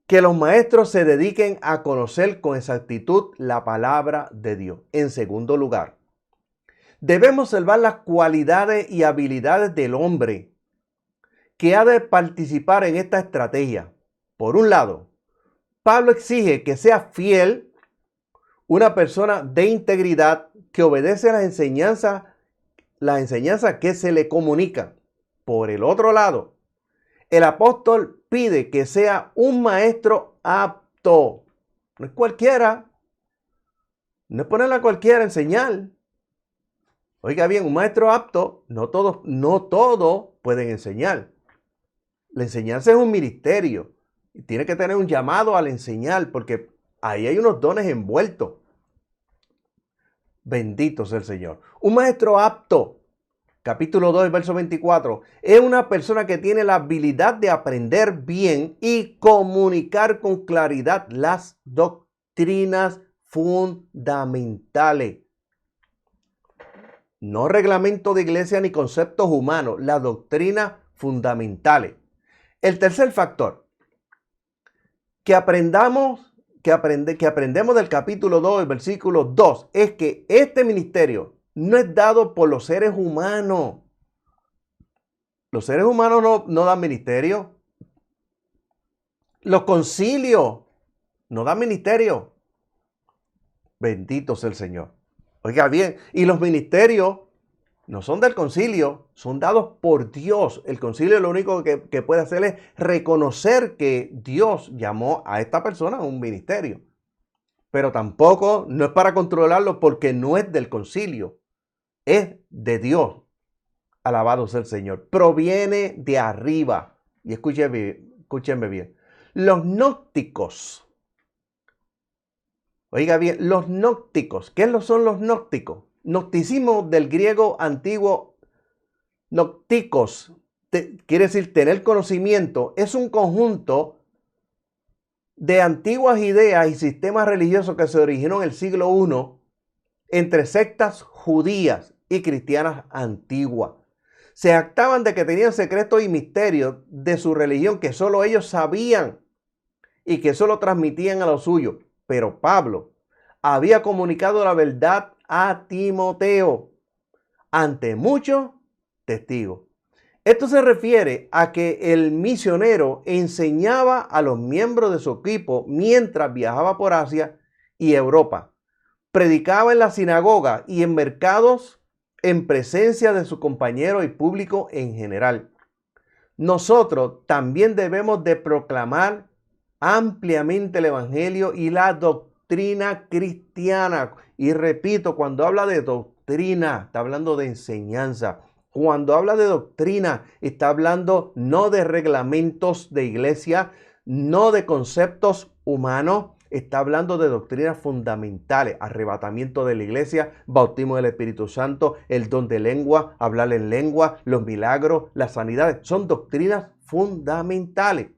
que los maestros se dediquen a conocer con exactitud la palabra de Dios. En segundo lugar, debemos observar las cualidades y habilidades del hombre que ha de participar en esta estrategia. Por un lado, Pablo exige que sea fiel, una persona de integridad que obedece a las enseñanzas que se le comunican. Por el otro lado, el apóstol pide que sea un maestro apto. No es cualquiera. No es ponerle a cualquiera a enseñar. Oiga bien, un maestro apto, no todos pueden enseñar. La enseñanza es un ministerio y tiene que tener un llamado al enseñar porque ahí hay unos dones envueltos. Bendito sea el Señor. Un maestro apto, capítulo 2, verso 24, es una persona que tiene la habilidad de aprender bien y comunicar con claridad las doctrinas fundamentales. No reglamento de iglesia ni conceptos humanos, las doctrinas fundamentales. El tercer factor, que aprendemos del capítulo 2, el versículo 2, es que este ministerio no es dado por los seres humanos. Los seres humanos no dan ministerio. Los concilios no dan ministerio. Bendito sea el Señor. Oiga bien, y los ministerios no son del concilio, son dados por Dios. El concilio lo único que puede hacer es reconocer que Dios llamó a esta persona a un ministerio. Pero tampoco no es para controlarlo porque no es del concilio, es de Dios. Alabado sea el Señor. Proviene de arriba. Y escúchenme bien. Los gnósticos. Oiga bien, los gnósticos. ¿Qué son los gnósticos? Gnosticismo del griego antiguo gnósticos. Quiere decir tener conocimiento. Es un conjunto de antiguas ideas y sistemas religiosos que se originó en el siglo I entre sectas judías y cristianas antiguas. Se jactaban de que tenían secretos y misterios de su religión que solo ellos sabían y que solo transmitían a los suyos. Pero Pablo había comunicado la verdad a Timoteo ante muchos testigos. Esto se refiere a que el misionero enseñaba a los miembros de su equipo mientras viajaba por Asia y Europa. Predicaba en la sinagoga y en mercados en presencia de su compañero y público en general. Nosotros también debemos de proclamar ampliamente el evangelio y la doctrina cristiana. Y repito, cuando habla de doctrina, está hablando de enseñanza. Cuando habla de doctrina, está hablando no de reglamentos de iglesia, no de conceptos humanos. Está hablando de doctrinas fundamentales, arrebatamiento de la iglesia, bautismo del Espíritu Santo, el don de lengua, hablar en lengua, los milagros, las sanidades. Son doctrinas fundamentales.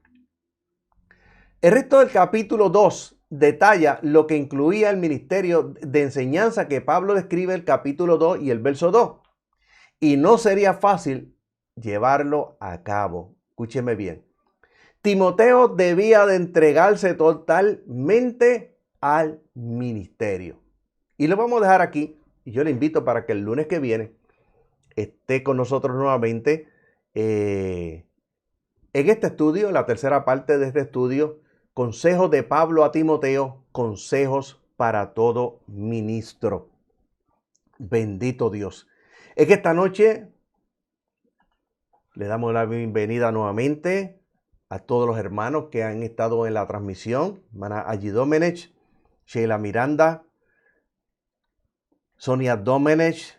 El resto del capítulo 2 detalla lo que incluía el ministerio de enseñanza que Pablo describe en el capítulo 2 y el verso 2. Y no sería fácil llevarlo a cabo. Escúcheme bien. Timoteo debía de entregarse totalmente al ministerio. Y lo vamos a dejar aquí. Y yo le invito para que el lunes que viene esté con nosotros nuevamente en este estudio, la tercera parte de este estudio, consejos de Pablo a Timoteo, consejos para todo ministro. Bendito Dios. Es que esta noche le damos la bienvenida nuevamente a todos los hermanos que han estado en la transmisión. Hermana Allí Domenech, Sheila Miranda, Sonia Domenech.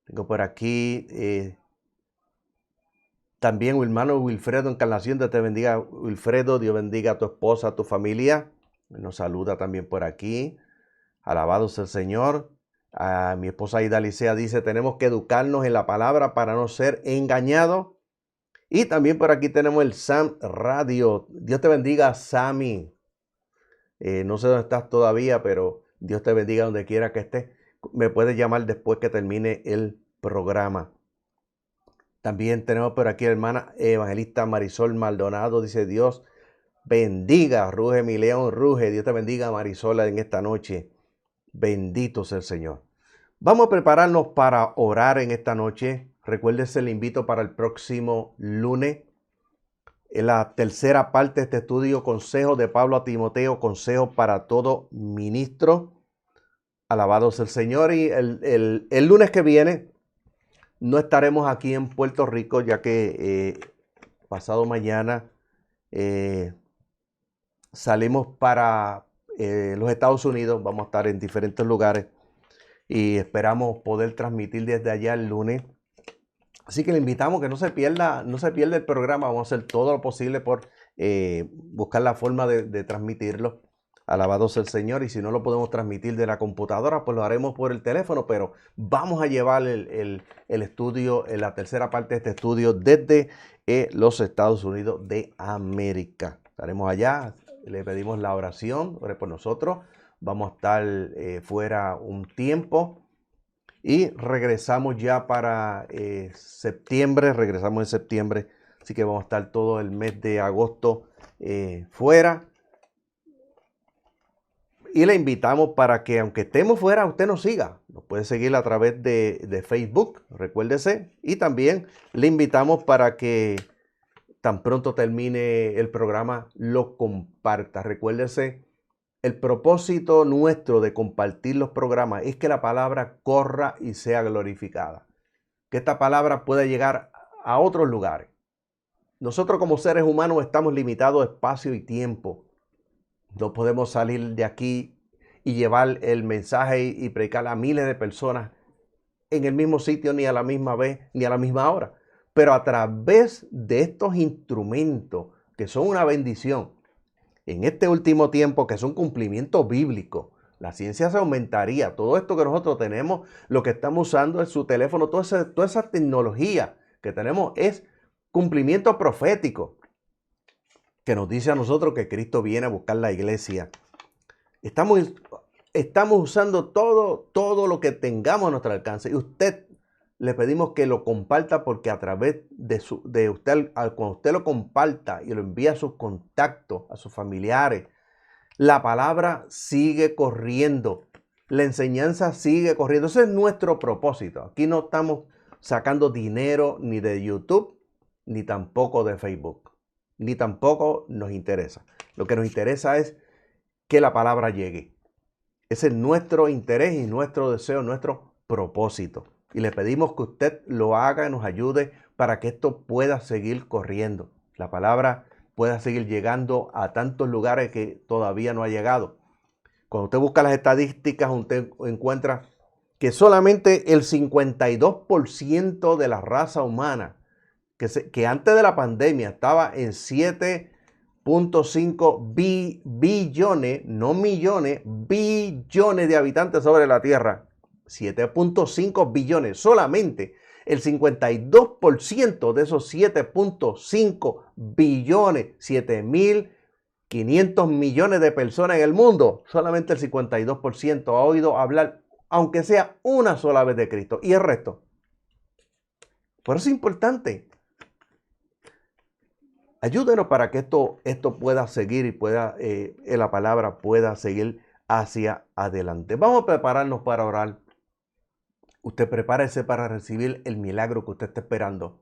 Tengo por aquí también mi hermano Wilfredo Encarnación. Dios te bendiga, Wilfredo. Dios bendiga a tu esposa, a tu familia. Nos saluda también por aquí. Alabado sea el Señor. A mi esposa Ida Licea dice, tenemos que educarnos en la palabra para no ser engañados. Y también por aquí tenemos el Sam Radio. Dios te bendiga, Sammy. No sé dónde estás todavía, pero Dios te bendiga donde quiera que estés. Me puedes llamar después que termine el programa. También tenemos por aquí a la hermana evangelista Marisol Maldonado. Dice, Dios bendiga, ruge mi león, ruge. Dios te bendiga, Marisol, en esta noche. Bendito sea el Señor. Vamos a prepararnos para orar en esta noche. Recuérdese, le invito para el próximo lunes. En la tercera parte de este estudio, consejos de Pablo a Timoteo, consejos para todo ministro. Alabado sea el Señor. Y el lunes que viene no estaremos aquí en Puerto Rico, ya que pasado mañana salimos para los Estados Unidos. Vamos a estar en diferentes lugares y esperamos poder transmitir desde allá el lunes. Así que le invitamos que no se pierda el programa. Vamos a hacer todo lo posible por buscar la forma de transmitirlo. Alabado sea el Señor. Y si no lo podemos transmitir de la computadora, pues lo haremos por el teléfono. Pero vamos a llevar el estudio, la tercera parte de este estudio desde los Estados Unidos de América. Estaremos allá. Le pedimos la oración. Ore por nosotros. Vamos a estar fuera un tiempo. Y regresamos ya para septiembre. Regresamos en septiembre. Así que vamos a estar todo el mes de agosto fuera. Y le invitamos para que, aunque estemos fuera, usted nos siga. Nos puede seguir a través de Facebook, recuérdese. Y también le invitamos para que tan pronto termine el programa, lo comparta. Recuérdese, el propósito nuestro de compartir los programas es que la palabra corra y sea glorificada. Que esta palabra pueda llegar a otros lugares. Nosotros como seres humanos estamos limitados a espacio y tiempo. No podemos salir de aquí y llevar el mensaje y predicar a miles de personas en el mismo sitio, ni a la misma vez, ni a la misma hora. Pero a través de estos instrumentos que son una bendición, en este último tiempo, que es un cumplimiento bíblico, la ciencia se aumentaría. Todo esto que nosotros tenemos, lo que estamos usando en su teléfono, toda esa tecnología que tenemos es cumplimiento profético, que nos dice a nosotros que Cristo viene a buscar la iglesia. Estamos usando todo lo que tengamos a nuestro alcance. Y usted, le pedimos que lo comparta, porque a través de usted, cuando usted lo comparta y lo envía a sus contactos, a sus familiares, la palabra sigue corriendo. La enseñanza sigue corriendo. Ese es nuestro propósito. Aquí no estamos sacando dinero ni de YouTube, ni tampoco de Facebook. Ni tampoco nos interesa. Lo que nos interesa es que la palabra llegue. Ese es nuestro interés y nuestro deseo, nuestro propósito. Y le pedimos que usted lo haga y nos ayude para que esto pueda seguir corriendo. La palabra pueda seguir llegando a tantos lugares que todavía no ha llegado. Cuando usted busca las estadísticas, usted encuentra que solamente el 52% de la raza humana, que antes de la pandemia estaba en 7.5 billones, no millones, billones de habitantes sobre la Tierra. 7.5 billones. Solamente el 52% de esos 7.5 billones, 7.500 millones de personas en el mundo, solamente el 52% ha oído hablar, aunque sea una sola vez, de Cristo. Y el resto. Por eso es importante. Ayúdenos para que esto pueda seguir y la palabra pueda seguir hacia adelante. Vamos a prepararnos para orar. Usted prepárese para recibir el milagro que usted está esperando.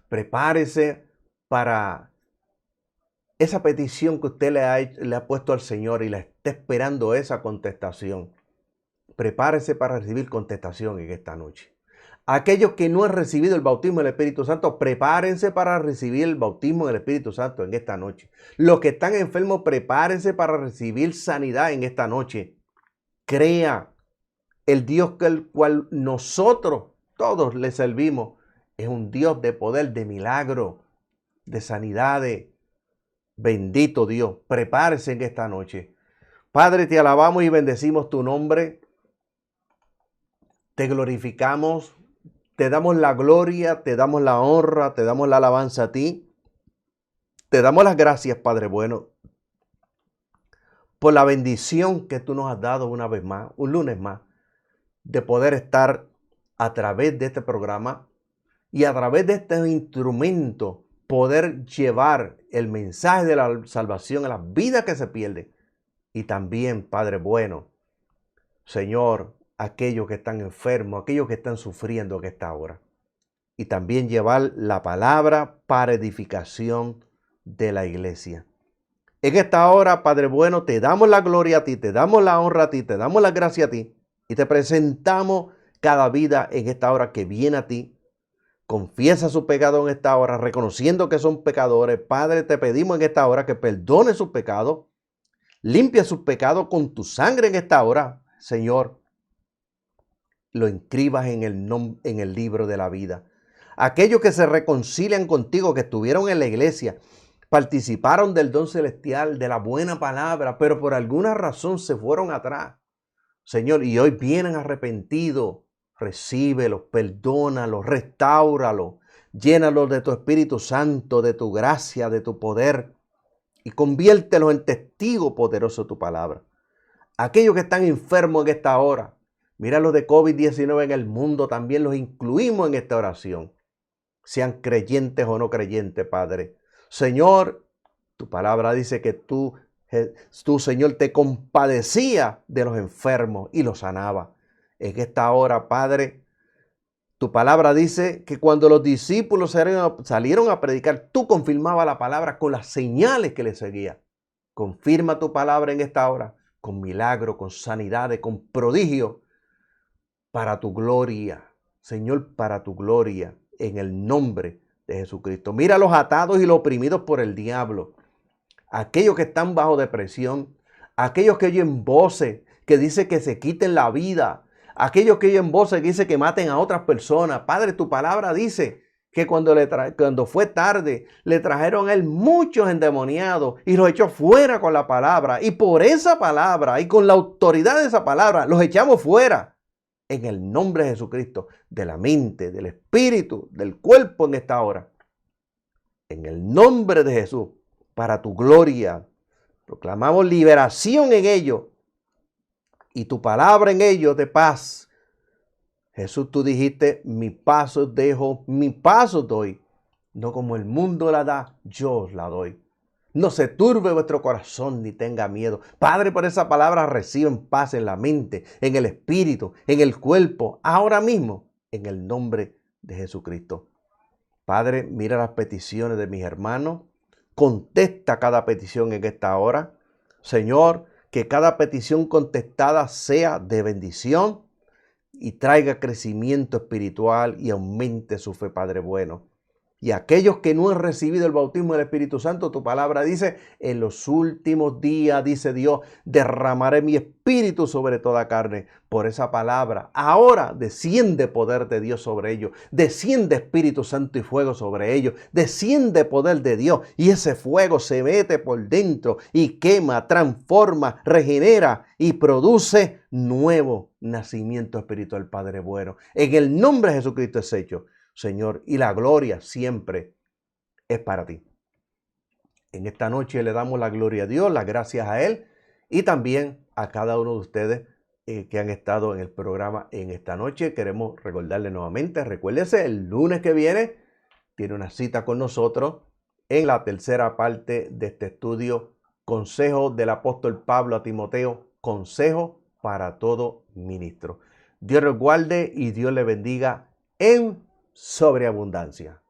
Prepárese para esa petición que usted le ha puesto al Señor y le está esperando esa contestación. Prepárese para recibir contestación en esta noche. Aquellos que no han recibido el bautismo del Espíritu Santo, prepárense para recibir el bautismo del Espíritu Santo en esta noche. Los que están enfermos, prepárense para recibir sanidad en esta noche. Crea, el Dios el cual nosotros todos le servimos es un Dios de poder, de milagro, de sanidades. Bendito Dios, prepárese en esta noche. Padre, te alabamos y bendecimos tu nombre. Te glorificamos. Te damos la gloria, te damos la honra, te damos la alabanza a ti. Te damos las gracias, Padre bueno, por la bendición que tú nos has dado una vez más, un lunes más, de poder estar a través de este programa y a través de este instrumento, poder llevar el mensaje de la salvación a las vidas que se pierden. Y también, Padre bueno, Señor, aquellos que están enfermos, aquellos que están sufriendo en esta hora. Y también llevar la palabra para edificación de la iglesia. En esta hora, Padre bueno, te damos la gloria a ti, te damos la honra a ti, te damos la gracia a ti. Y te presentamos cada vida en esta hora que viene a ti. Confiesa su pecado en esta hora, reconociendo que son pecadores. Padre, te pedimos en esta hora que perdone sus pecados. Limpia sus pecados con tu sangre en esta hora, Señor. Lo inscribas en el libro de la vida. Aquellos que se reconcilian contigo, que estuvieron en la iglesia, participaron del don celestial, de la buena palabra, pero por alguna razón se fueron atrás. Señor, y hoy vienen arrepentidos. Recíbelos, perdónalos, restáuralos, llénalos de tu Espíritu Santo, de tu gracia, de tu poder, y conviértelos en testigo poderoso de tu palabra. Aquellos que están enfermos en esta hora, mira los de COVID-19 en el mundo, también los incluimos en esta oración. Sean creyentes o no creyentes, Padre. Señor, tu palabra dice que tú, Señor, te compadecía de los enfermos y los sanaba. En esta hora, Padre, tu palabra dice que cuando los discípulos salieron a predicar, tú confirmabas la palabra con las señales que les seguían. Confirma tu palabra en esta hora, con milagros, con sanidades, con prodigios, para tu gloria, Señor, para tu gloria, en el nombre de Jesucristo. Mira los atados y los oprimidos por el diablo, aquellos que están bajo depresión, aquellos que oyen voces que dicen que se quiten la vida, aquellos que oyen voces que dicen que maten a otras personas. Padre, tu palabra dice que cuando fue tarde, le trajeron a él muchos endemoniados y los echó fuera con la palabra. Y por esa palabra y con la autoridad de esa palabra, los echamos fuera. En el nombre de Jesucristo, de la mente, del espíritu, del cuerpo en esta hora. En el nombre de Jesús, para tu gloria, proclamamos liberación en ellos y tu palabra en ellos de paz. Jesús, tú dijiste, mi paz os dejo, mi paz os doy. No como el mundo la da, yo os la doy. No se turbe vuestro corazón ni tenga miedo. Padre, por esa palabra reciben paz en la mente, en el espíritu, en el cuerpo, ahora mismo, en el nombre de Jesucristo. Padre, mira las peticiones de mis hermanos. Contesta cada petición en esta hora. Señor, que cada petición contestada sea de bendición y traiga crecimiento espiritual y aumente su fe, Padre bueno. Y aquellos que no han recibido el bautismo del Espíritu Santo, tu palabra dice, en los últimos días, dice Dios, derramaré mi espíritu sobre toda carne. Por esa palabra, ahora desciende poder de Dios sobre ellos, desciende Espíritu Santo y fuego sobre ellos, desciende poder de Dios y ese fuego se mete por dentro y quema, transforma, regenera y produce nuevo nacimiento espiritual, Padre bueno. En el nombre de Jesucristo es hecho. Señor, y la gloria siempre es para ti. En esta noche le damos la gloria a Dios, las gracias a Él y también a cada uno de ustedes que han estado en el programa en esta noche. Queremos recordarle nuevamente, recuérdese, el lunes que viene tiene una cita con nosotros en la tercera parte de este estudio, Consejo del Apóstol Pablo a Timoteo, consejo para todo ministro. Dios los guarde y Dios le bendiga en sobreabundancia.